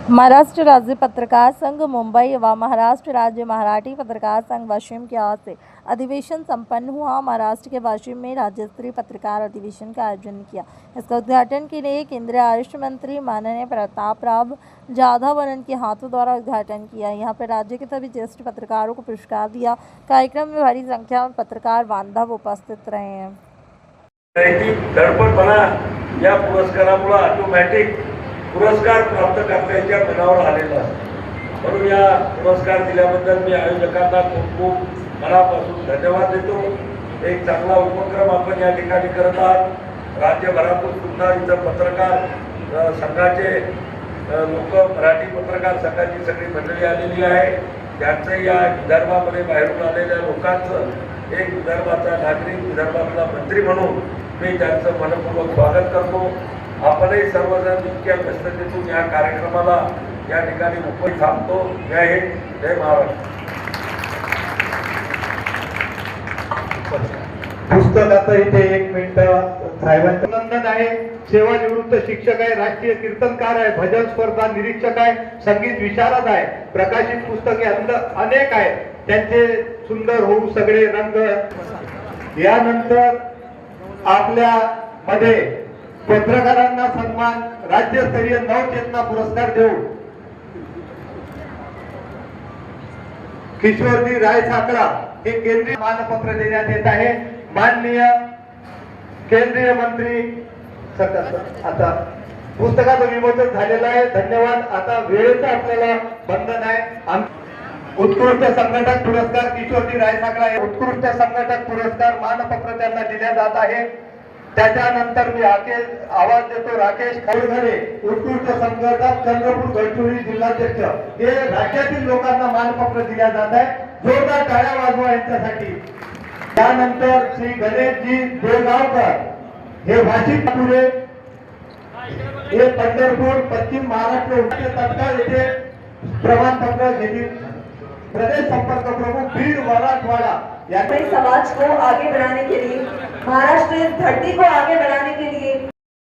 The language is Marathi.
महाराष्ट्र राज्य पत्रकार संघ मुंबई व महाराष्ट्र राज्य मराठी पत्रकार संघ वाशिम की ओर से अधिवेशन संपन्न हुआ। महाराष्ट्र के वाशिम में राज्य स्तरीय पत्रकार अधिवेशन का आयोजन किया। इसका उद्घाटन के लिए केंद्रीय आयुष मंत्री माननीय प्रतापराव जाधव के हाथों द्वारा उद्घाटन किया। यहाँ पर राज्य के सभी ज्येष्ठ पत्रकारों को पुरस्कार दिया। कार्यक्रम में भारी संख्या में पत्रकार बांधव उपस्थित रहे हैं। दडपणपणा या पुरस्कारामुळे ऑटोमॅटिक पुरस्कार प्राप्त करण्याच्या मनावर आलेला म्हणून या पुरस्कार दिल्याबद्दल मी आयोजकांना खूप खूप मनापासून धन्यवाद देतो। एक चांगला उपक्रम आपण या ठिकाणी करत आहात। राज्यभरातून सुद्धा इथं पत्रकार संघाचे लोक मराठी पत्रकार संघाची सगळी मंडळी आलेली आहे। त्यांचं या विदर्भामध्ये बाहेरून आलेल्या लोकांचं एक विदर्भाचा नागरिक विदर्भातला मंत्री म्हणून मी त्यांचं मनपूर्वक स्वागत करतो। आपणही सर्वजण इतक्या व्यस्ततेतून या कार्यक्रमाला या ठिकाणी उपस्थित थांबतो। जय हिंद, जय महाराष्ट्र। पुस्तकाचं इथे 1 मिनिट साहेबांचं नंदन आहे। सेवानिवृत्त शिक्षक आहे, राष्ट्रीय कीर्तनकार आहे, भजन स्पर्धा निरीक्षक आहे, संगीत विशारद आहे, प्रकाशित पुस्तके अनेक आहेत। त्यांचे सुंदर होऊ सगळे रंग। यानंतर आपल्या मध्ये पत्रकारांना सन्मान राज्यस्तरीय नवचेतना पुरस्कार देऊन किशोरजी राय साखळा हे केंद्रीय मानपत्र देण्यात येत आहे। माननीय केंद्रीय मंत्री आता पुस्तकाचं विमोचन झालेलं आहे। धन्यवाद। आता वेळेचं आपल्याला बंधन आहे। उत्कृष्ट संघटक पुरस्कार किशोरजी राय साखळा हे उत्कृष्ट संघटक पुरस्कार मानपत्र त्यांना दिल्या जात आहे। त्याच्यानंतर मी आवाज देतो राकेश खळघरे, उत्कृष्ट संघटक चंद्रपूर गडचिरोली जिल्हाध्यक्ष। हे राज्यातील लोकांना मानपत्र दिल्या जात आहे। जोरदार टाळ्या वाजवा यांच्यासाठी। त्यानंतर श्री गणेशजी देवगावकर हे वाशिम पुणे हे पंढरपूर पश्चिम महाराष्ट्र तत्काळ येथे प्रमाणपत्र घेतील। प्रदेश संपर्क प्रमुख बीड मराठवाड़ा समाज को आगे बढ़ाने के लिए, महाराष्ट्र इस धरती को आगे बढ़ाने के लिए